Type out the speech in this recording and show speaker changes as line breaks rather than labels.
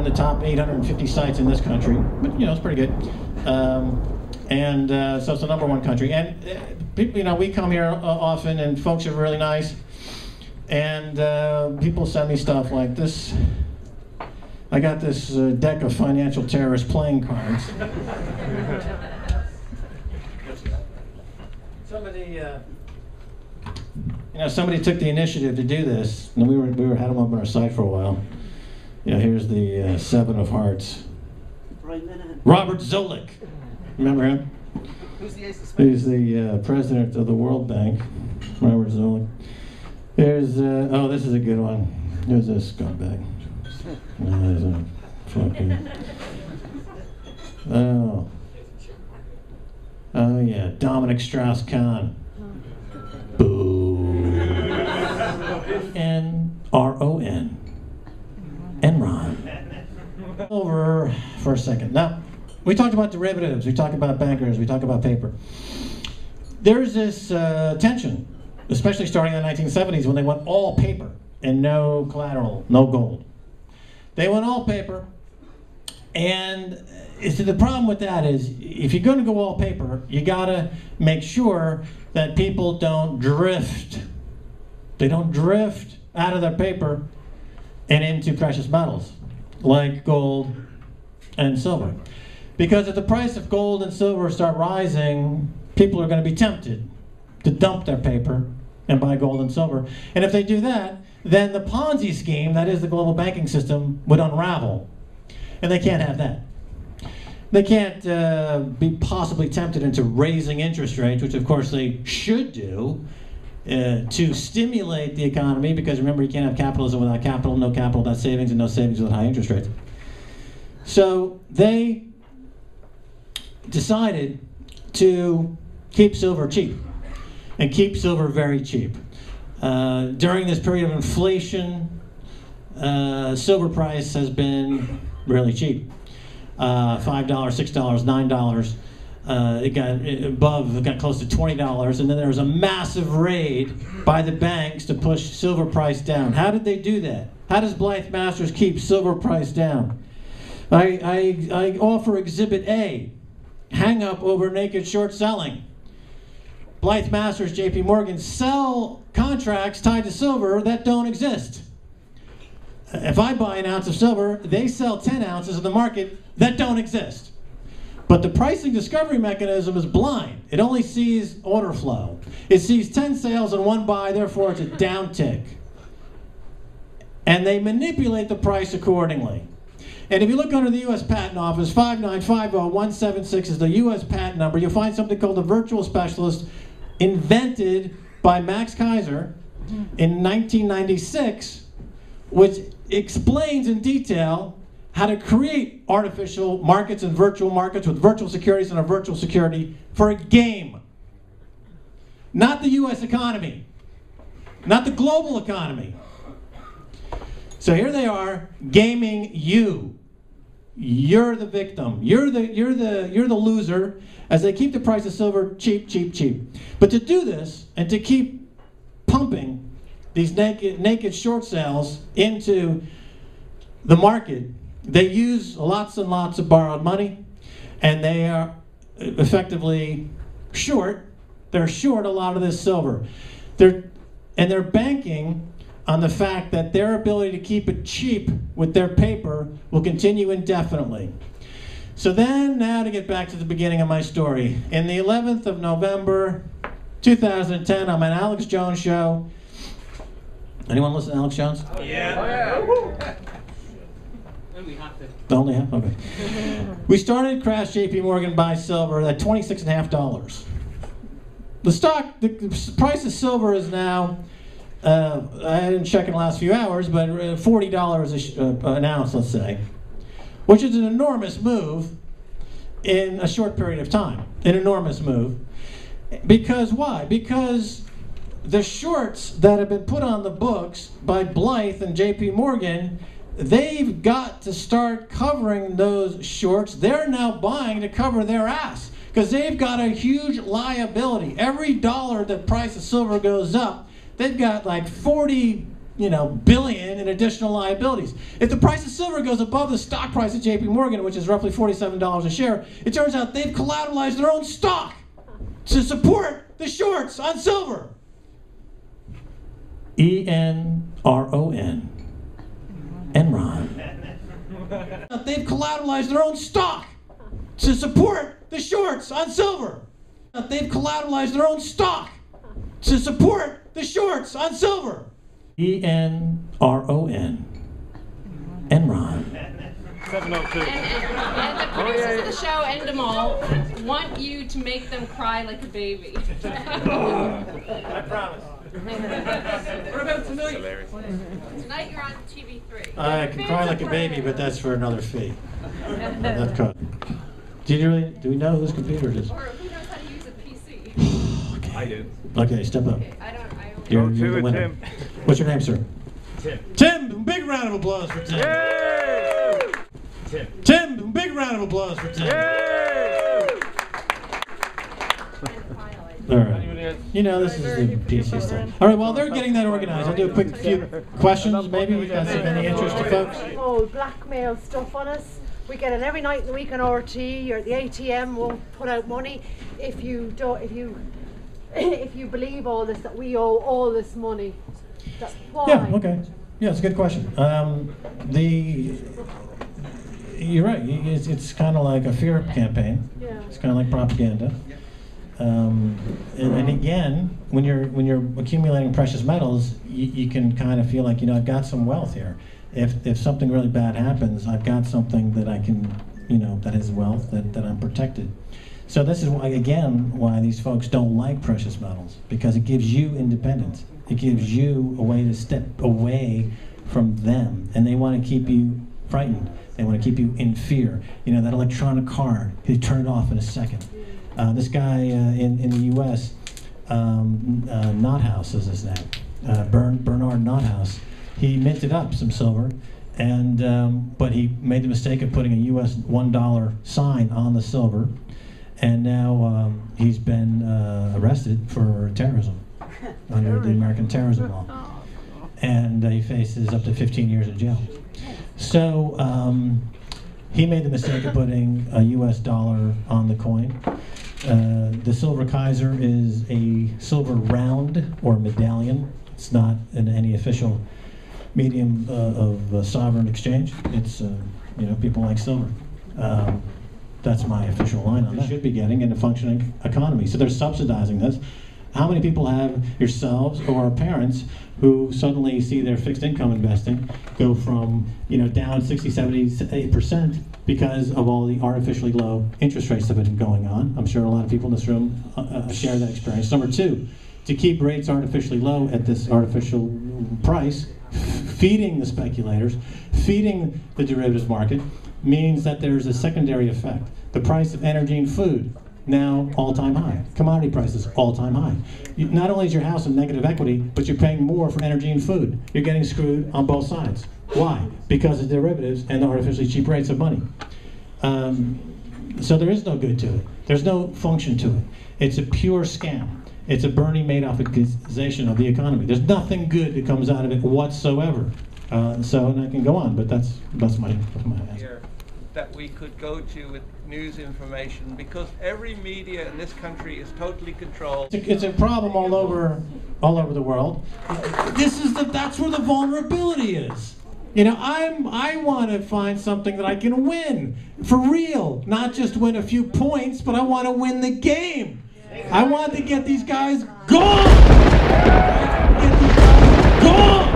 in the top 850 sites in this country, but it's pretty good. So it's the #1 country. And people, we come here often, and folks are really nice. And people send me stuff like this. I got this deck of financial terrorist playing cards. Somebody took the initiative to do this, and we had them up on our site for a while. Here's the 7 of Hearts. Robert Zoellick. Remember him?
Who's the Ace of Spades?
He's the president of the World Bank. Robert Zoellick. Here's this is a good one. Here's this scumbag. There's a fucking. Oh yeah, Dominic Strauss-Kahn. Boo. Enron. Enron. Over for a second. Now, we talked about derivatives, we talked about bankers, we talked about paper. There's this tension, especially starting in the 1970s when they went all paper and no collateral, no gold. They went all paper, and the problem with that is if you're going to go all paper, you got to make sure that people don't drift. They don't drift out of their paper and into precious metals like gold and silver. Because if the price of gold and silver start rising, people are going to be tempted to dump their paper and buy gold and silver. And if they do that, then the Ponzi scheme, that is the global banking system, would unravel. And they can't have that. They can't be possibly tempted into raising interest rates, which of course they should do, to stimulate the economy, because remember, you can't have capitalism without capital, no capital without savings, and no savings without high interest rates. So they decided to keep silver cheap, and keep silver very cheap. During this period of inflation, silver price has been really cheap. $5, $6, $9. It got close to $20, and then there was a massive raid by the banks to push silver price down. How did they do that? How does Blythe Masters keep silver price down? I offer Exhibit A, hang up over naked short selling. Blythe Masters, JP Morgan, sell contracts tied to silver that don't exist. If I buy an ounce of silver, they sell 10 ounces in the market that don't exist. But the pricing discovery mechanism is blind. It only sees order flow. It sees 10 sales and 1 buy, therefore it's a downtick. And they manipulate the price accordingly. And if you look under the U.S. Patent Office, 5950176 is the U.S. patent number. You'll find something called the virtual specialist, invented by Max Kaiser in 1996, which explains in detail how to create artificial markets and virtual markets with virtual securities and a virtual security for a game. Not the U.S. economy, not the global economy. So here they are gaming you. You're the victim. You're the loser as they keep the price of silver cheap, cheap, cheap. But to do this and to keep pumping these naked short sales into the market, they use lots and lots of borrowed money, and they are effectively short. They're short a lot of this silver. They're banking on the fact that their ability to keep it cheap with their paper will continue indefinitely. So then, now to get back to the beginning of my story. In the 11th of November, 2010, I'm on Alex Jones show. Anyone listen to Alex Jones?
Oh, yeah. Oh, yeah.
Only half it.
Only half? Okay. We started Crash JP Morgan buy silver at $26.50. The price of silver is now, I didn't check in the last few hours, but $40 an ounce, let's say, which is an enormous move in a short period of time. An enormous move. Because why? Because the shorts that have been put on the books by Blythe and JP Morgan, they've got to start covering those shorts. They're now buying to cover their ass because they've got a huge liability. Every dollar the price of silver goes up, they've got like $40 billion in additional liabilities. If the price of silver goes above the stock price of JP Morgan, which is roughly $47 a share, it turns out they've collateralized their own stock to support the shorts on silver. E-N-R-O-N. Enron. They've collateralized their own stock to support the shorts on silver. They've collateralized their own stock to support the shorts on silver. E-N-R-O-N. Enron.
702.
And the producers of the show, Endemol, want you to make them cry like a baby.
I promise.
What about tonight?
Tonight you're on TV3.
I can cry like a baby, but that's for another fee. That's cut. Do we know whose computer it is?
Or who knows how to use a PC?
Okay.
I do.
Okay, step up.
Okay, I don't.
You're the winner.
Tim.
What's your name, sir?
Tim.
Tim, big round of applause for Tim.
Yay! Tim.
Tim, big round of applause for Tim.
Yay!
All right. This is the PC stuff. All right, while they're getting that organized, I'll do a quick few questions, maybe, if that's of any interest to folks.
Oh, blackmail stuff on us. We get it every night in the week on RT, or the ATM won't put out money if you believe all this, that we owe all this money. Why?
Yeah, okay. Yeah, it's a good question. You're right. It's kind of like a fear campaign.
Yeah.
It's kind of like propaganda. And again, when you're accumulating precious metals, you can kind of feel like, I've got some wealth here. If something really bad happens, I've got something that I can, that is wealth, that I'm protected. So this is why these folks don't like precious metals, because it gives you independence. It gives you a way to step away from them, and they want to keep you frightened. They want to keep you in fear. That electronic card, you turn it off in a second. This guy in the U.S., Nothouse is his name, Bernard Nothouse. He minted up some silver, but he made the mistake of putting a U.S. $1 sign on the silver, and now he's been arrested for terrorism under the American terrorism law, and he faces up to 15 years in jail. So he made the mistake of putting a U.S. dollar on the coin. The Silver Kaiser is a silver round or medallion. It's not in any official medium of sovereign exchange. It's, people like silver. That's my official line on that. Should be getting in a functioning economy. So they're subsidizing this. How many people have yourselves or parents who suddenly see their fixed income investing go from down 60, 70, 80% because of all the artificially low interest rates that have been going on? I'm sure a lot of people in this room share that experience. Number two, to keep rates artificially low at this artificial price, feeding the speculators, feeding the derivatives market, means that there's a secondary effect. The price of energy and food, now all-time high. Commodity prices, all-time high. Not only is your house in negative equity, but you're paying more for energy and food. You're getting screwed on both sides. Why? Because of derivatives and the artificially cheap rates of money. So there is no good to it. There's no function to it. It's a pure scam. It's a Bernie Madoffization of the economy. There's nothing good that comes out of it whatsoever. And I can go on, but that's my answer.
That we could go to with news information, because every media in this country is totally controlled.
It's a problem all over the world. That's where the vulnerability is. I want to find something that I can win for real, not just win a few points, but I want to win the game. I want to get these guys gone. Get these guys gone.